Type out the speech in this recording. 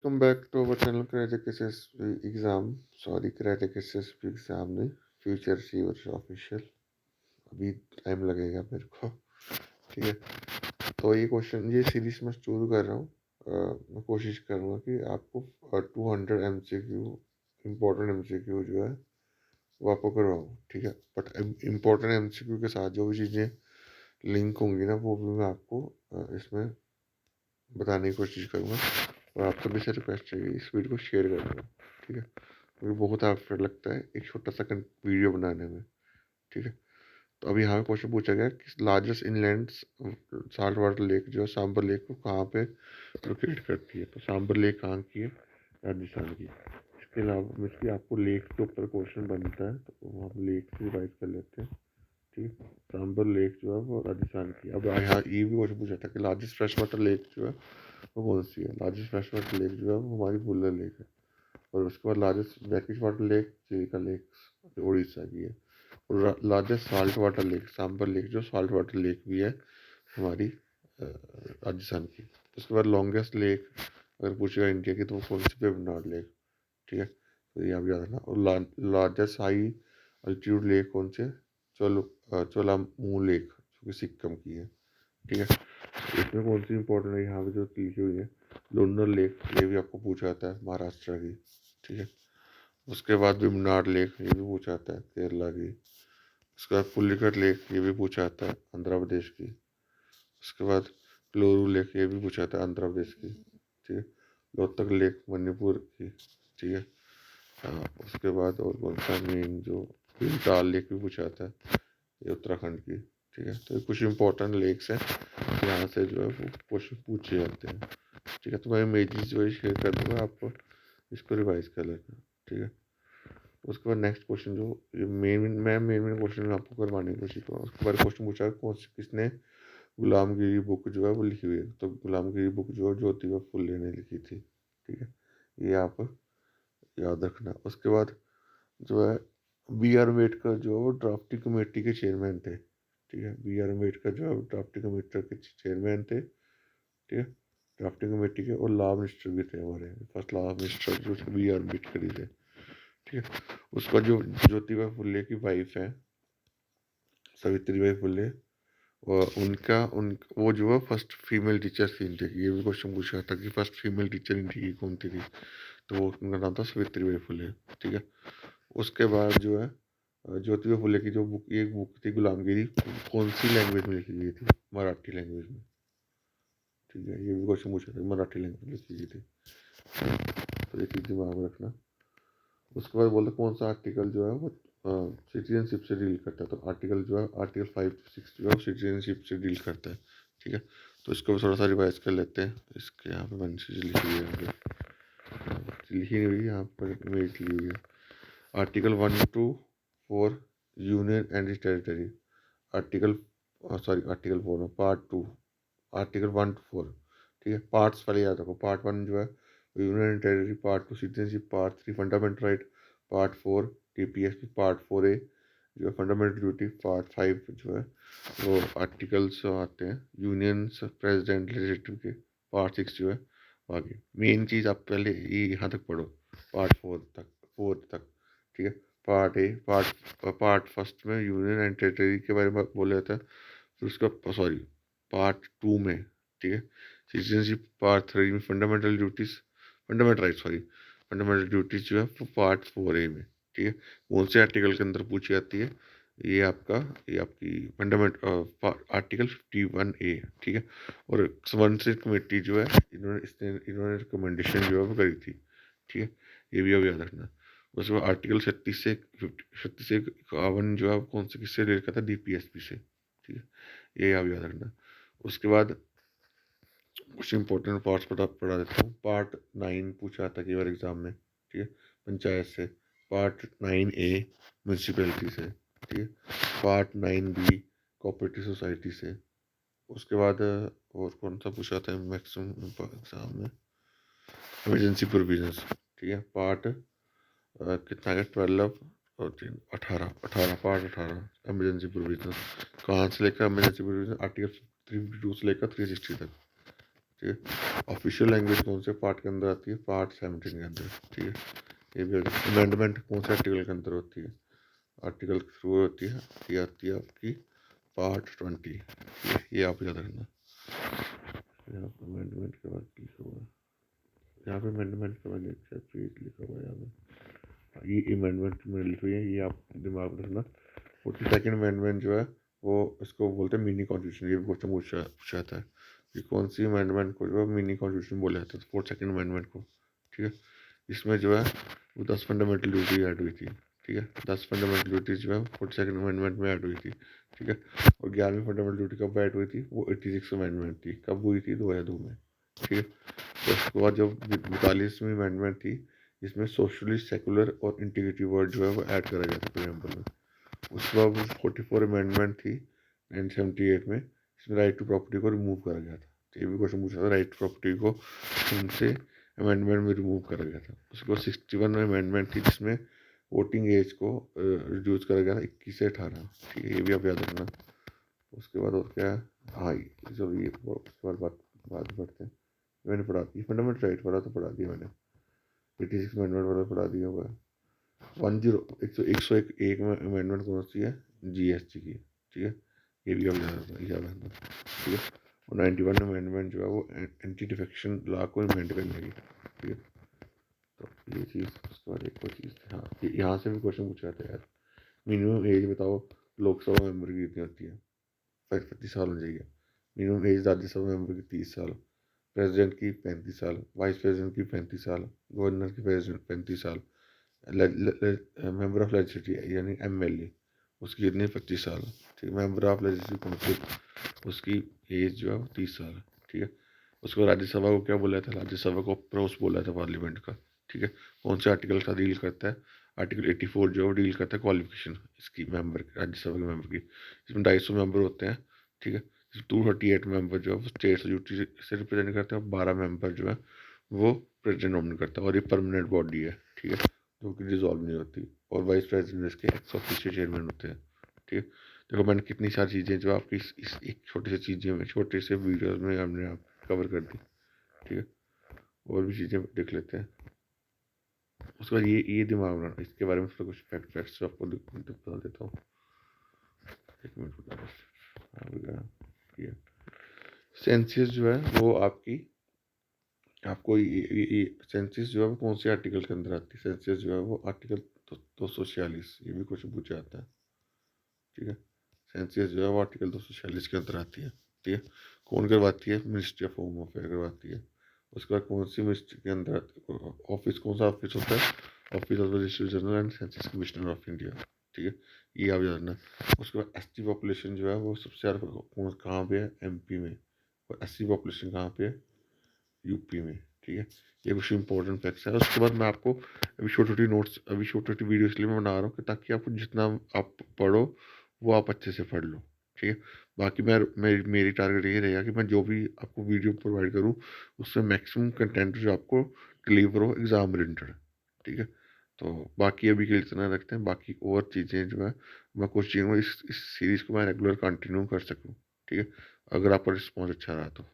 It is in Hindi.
Come back to our channel Credit SSB exam sorry credit SSB exam नहीं फ्यूचर अचीवर्स ऑफिशियल। अभी टाइम लगेगा मेरे को। ठीक है, तो ये क्वेश्चन ये सीरीज मैं शुरू कर रहा हूँ। मैं कोशिश करूँगा कि आपको 200 MCQ इम्पोर्टेंट MCQ जो है वो आपको करवाऊँ। ठीक है, बट इम्पोर्टेंट MCQ के साथ जो भी चीज़ें लिंक होंगी ना वो भी मैं आपको इसमें बताने की कोशिश करूँगा। और आप सभी से रिक्वेस्ट है कि इस वीडियो को शेयर कर देना। ठीक है, क्योंकि बहुत एफर्ट लगता है एक छोटा सा वीडियो बनाने में। ठीक है, तो अभी यहाँ पे क्वेश्चन पूछा गया कि largest inland salt water lake जो है सांबर लेक को कहाँ पे लोकेट करती है। तो सांबर लेक कहाँ की है? राजस्थान की। इसके अलावा इसकी आपको लेक के ऊपर क्वेश्चन बनता है तो हम लेक से रिवाइज कर लेते हैं। ठीक है, सांबर लेक जो है वो राजस्थान की। अब यहाँ ये भी क्वेश्चन पूछा था कि लार्जेस्ट फ्रेश वाटर लेक जो है वो कौन सी है। लार्जेस्ट फ्रेश वाटर लेक जो है वो हमारी बुल्लर लेक है। और उसके बाद largest brackish water lake Chilika lake जो उड़ीसा की है। और largest salt water lake Sambhar lake जो साल्ट वाटर लेक भी है हमारी राजस्थान की। उसके बाद लॉन्गेस्ट लेक अगर पूछेगा इंडिया की तो वो कौन सी वेबनाड लेक। ठीक है, तो ये आप याद रखना। और लार्जेस्ट हाई अल्टीट्यूड लेक कौन से? चोलामू लेक जो कि सिक्किम की है। ठीक है, इसमें कौन सी इंपॉर्टेंट है यहाँ पे जो लिखी हुई है? लुन्नर लेक, ये भी आपको पूछा जाता है महाराष्ट्र की। ठीक है, उसके बाद वेम्बनाड लेक ये भी पूछा जाता है केरला की। उसके बाद पुलिकट लेक ये भी पूछा जाता है आंध्र प्रदेश की। उसके बाद क्लोरू लेक ये भी पूछा जाता है आंध्र प्रदेश की। ठीक है, लोहतक लेक मणिपुर की। ठीक है, उसके बाद और कौन सा मेन जो भीमताल लेक भी पूछा जाता है ये उत्तराखंड की। ठीक है, तो ये कुछ इंपॉर्टेंट लेक्स हैं यहाँ से जो है वो क्वेश्चन पूछे जाते हैं। ठीक है, तो मैं इमेजेस जो है शेयर कर दूँगा, आपको इसको रिवाइज कर लेना। ठीक है, उसके बाद नेक्स्ट क्वेश्चन जो ये मेन क्वेश्चन आपको करवाने की कोशिश करूँगा। उसके बाद क्वेश्चन पूछा कौन सी किसने गुलामगिरी बुक जो है वो लिखी हुई है। तो गुलामगिरी बुक जो है ज्योतिबा फुले ने लिखी थी। ठीक है, ये आप याद रखना। उसके बाद जो है B.R. अम्बेडकर जो है वो ड्राफ्टिंग कमेटी के चेयरमैन थे। ठीक है, B.R. अम्बेडकर जो है ड्राफ्टिंग कमेटी के चेयरमैन थे। ठीक है, ड्राफ्टिंग कमेटी के और लॉ मिनिस्टर भी थे हमारे फर्स्ट लॉ मिनिस्टर जो B.R. अम्बेडकर ही थे। ठीक है, उसका जो ज्योतिबा फुले की वाइफ है सावित्रीबाई फुले और वो जो है फर्स्ट फीमेल टीचर थी इंडिया की। ये भी क्वेश्चन पूछा था कि फर्स्ट फीमेल टीचर इंडिया की कौन थी। तो वो उनका नाम था सावित्रीबाई फुले। ठीक है, उसके बाद जो है ज्योतिबा फुले की जो बुक एक बुक थी गुलामगिरी कौन सी लैंग्वेज में लिखी गई थी? मराठी लैंग्वेज में। ठीक है, ये भी क्वेश्चन पूछा था मराठी लैंग्वेज में लिखी गई थी। तो ये चीज़ दिमाग में रखना। उसके बाद बोलते कौन सा आर्टिकल जो है वो सिटीजनशिप से डील करता है। तो आर्टिकल जो है आर्टिकल 5 जो है सिटीजनशिप से डील करता है। ठीक है, तो इसको थोड़ा सा रिवाइज कर लेते हैं। इसके यहाँ पे मैंने चीज़ लिखी हुई है, लिखी नहीं हुई यहाँ पर इमेज ली हुई है। Article 1 to 4 union and territory. Article article 4 part 2 article 1 to 4। ठीक है, पार्ट्स पहले याद रखो। पार्ट 1 जो है union and territory, part 2 citizenship, part 3 fundamental right, part 4 TPSP, part 4A जो है फंडामेंटल ड्यूटी, पार्ट 5 जो है वो आर्टिकल्स आते हैं यूनियंस प्रेसिडेंट लेजिस्लेटिव के, पार्ट 6 जो है आगे। मेन चीज़ आप पहले ये यहाँ तक पढ़ो पार्ट 4 तक। ठीक है, पार्ट फर्स्ट में यूनियन एंड टेरिटरी के बारे में बोला जाता है। फिर उसका पार्ट 2 में ठीक है सिटीजनशिप, पार्ट 3 में फंडामेंटल ड्यूटीज जो है वो पार्ट 4A में। ठीक है, कौन से आर्टिकल के अंदर पूछी जाती है? ये आपकी आर्टिकल 51A। ठीक है, और संसदीय कमेटी जो है इन्होंने रिकमेंडेशन जो है वो करी थी। ठीक है, ये भी अब याद रखना। उसके बाद आर्टिकल 36 से 51 जो है कौन से किससे रिलेटेड करता है? DPSP से। ठीक है, ये आप याद रखना। उसके बाद कुछ इंपॉर्टेंट पार्ट्स पढ़ा देता हूँ। पार्ट 9 पूछा था कई बार एग्जाम में। ठीक है, पंचायत से। पार्ट 9A म्यूनसिपैलिटी से। ठीक है, पार्ट 9B कोऑपरेटिव सोसाइटी से। उसके बाद और कौन सा पूछा था मैक्सिमम एग्जाम में? Emergency provisions. ठीक है, कितना है 12 और 18 पार्ट 18 इमरजेंसी प्रोविजंस। कहाँ से लेकर इमरजेंसी प्रोविजन? आर्टिकल 352 से लेकर 360 तक। ठीक है। ऑफिशियल लैंग्वेज कौन से पार्ट के अंदर आती है, पार्ट 17 के अंदर, ठीक है। ये भी अमेंडमेंट कौन से आर्टिकल के अंदर होती है, आर्टिकल के थ्रू होती है, ये आती है आपकी पार्ट 20, ये आप याद रखना। यहाँ पर अमेंडमेंट के बाद लिखा हुआ है, यहाँ पे अमेंडमेंट के बाद लिखा हुआ है, यहाँ पे ये अमेंडमेंट में लिखी हुई है, ये आप दिमाग में रखना। 42nd अमेंडमेंट जो है वो इसको बोलते हैं मिनी कॉन्स्टिट्यूशन, ये भी क्वेश्चन पूछा जाता है कि कौन सी अमेंडमेंट को जो है मिनी कॉन्स्टिट्यूशन बोला जाता है, 42nd अमेंडमेंट को, ठीक है। इसमें जो है वो 10 फंडामेंटल ड्यूटी ऐड हुई थी, ठीक है। 10 फंडामेंटल ड्यूटी जो है 42nd अमेंडमेंट में ऐड हुई थी, ठीक है। और 11वीं फंडामेंटल ड्यूटी कब ऐड हुई थी, वो 86 अमेंडमेंट थी, कब हुई थी, 2002 में, ठीक है। तो उसके बाद जो 42वीं अमेंडमेंट थी, इसमें सोशली सेकुलर और इंटीग्रिटी वर्ड जो है वो ऐड करा गया था प्रीएम्बल में। उसके बाद 44 अमेंडमेंट थी 1978 में, इसमें राइट टू प्रॉपर्टी को रिमूव करा गया था। तो ये भी क्वेश्चन पूछा था, राइट टू प्रॉपर्टी को उनसे अमेंडमेंट में रिमूव करा गया था। उसके बाद 61 अमेंडमेंट थी, जिसमें वोटिंग एज को रिड्यूस करा गया था 21 से 18, ठीक है। ये भी आप याद रखना। उसके बाद और क्या है, हाँ जब ये उसके बाद बात पढ़ते हैं, मैंने पढ़ा दी फंडामेंटल राइट वाला, तो पढ़ा दिया मैंने, 86 अमेंडमेंट वाला पढ़ा दिया हुआ है। 101 में अमेंडमेंट कौन सी है, जीएसटी की, ठीक है। ये भी अब याद रखना, ठीक है। और 91 अमेंडमेंट जो है वो एंटी डिफेक्शन लॉ को इम्प्लीमेंट करने की, ठीक है। तो ये चीज़, उसके बाद एक और चीज़, हाँ यहाँ से भी क्वेश्चन पूछा जाता है यार, मिनिमम एज बताओ लोकसभा मेंबर की कितनी होती है, 35 साल हो जाएगी। मिनिमम एज राज्यसभा मेंबर की 30 साल, प्रेसिडेंट की 35 साल, वाइस प्रेसिडेंट की 35 साल, गवर्नर की प्रेसिडेंट 35 साल, मेंबर ऑफ लेजिस्लेटिव यानी एमएलए उसकी कितनी 25 साल, ठीक है। मेंबर ऑफ लेजिस्लेटिव काउंसिल उसकी एज जो है वो 30 साल, ठीक है। उसको राज्यसभा को क्या बोला था, राज्यसभा को प्रोस बोला था पार्लियामेंट का, ठीक है। कौन से आर्टिकल का डील करता है, आर्टिकल 84 जो है डील करता है क्वालिफिकेशन इसकी मेंबर, राज्यसभा के मेंबर की, इसमें 250 मेंबर होते हैं, ठीक है। 238 मेंबर जो है वो स्टेट ड्यूटी से रिप्रेजेंट करते हैं, और 12 मेंबर जो है वो प्रेसिडेंट नॉमिनेट करता है, और ये परमानेंट बॉडी है, ठीक है, जो कि डिजॉल्व नहीं होती। और वाइस प्रेसिडेंट इसके एक्स ऑफिशियल चेयरमैन होते हैं, ठीक है। देखो मैंने कितनी सारी चीज़ें जो आपकी इस एक छोटी सी चीज़ें में, छोटे से वीडियोस में हमने आप कवर कर दी, ठीक है। और भी चीज़ें देख लेते हैं। उसके बाद ये दिमाग में इसके बारे में थोड़ा कुछ फैक्ट्स आपको बता देता हूँ, एक मिनट बता रहा। सेंसस जो है वो आपको ये सेंसस जो है वो कौन से आर्टिकल के अंदर आती है, सेंसस जो है वो आर्टिकल 246, ये भी क्वेश्चन पूछा जाता है, ठीक है। सेंसस जो है वो आर्टिकल 246 के अंदर आती है, ठीक है। कौन करवाती है, मिनिस्ट्री ऑफ होम अफेयर करवाती है। उसके बाद कौन सी मिनिस्ट्री के अंदर ऑफिस, कौन सा ऑफिस होता है, office of registrar general and census commissioner of India, ठीक है। ये आप याद रखना। उसके बाद एसटी पॉपुलेशन जो है वो सबसे ज़्यादा कहाँ पे है, एमपी में, और एससी पॉपुलेशन कहाँ पे है, यूपी में, ठीक है। ये कुछ इंपॉर्टेंट फैक्ट्स है। उसके बाद मैं आपको अभी छोटी छोटी नोट्स, अभी छोटी छोटी वीडियो इसलिए मैं बना रहा हूँ कि ताकि आपको जितना आप पढ़ो वो आप अच्छे से पढ़ लो, ठीक है। बाकी मेरी टारगेट ये रहेगा कि मैं जो भी आपको वीडियो प्रोवाइड करूँ उसमें मैक्सिमम कंटेंट जो आपको डिलीवर हो एग्ज़ाम ओरिएंटेड, ठीक है। तो बाकी अभी के लिए इतना रखते हैं, बाकी और चीज़ें जो है मैं कोशिश करूँगा इस सीरीज़ को मैं रेगुलर कंटिन्यू कर सकूँ, ठीक है, अगर आपका रिस्पॉन्स अच्छा रहा तो।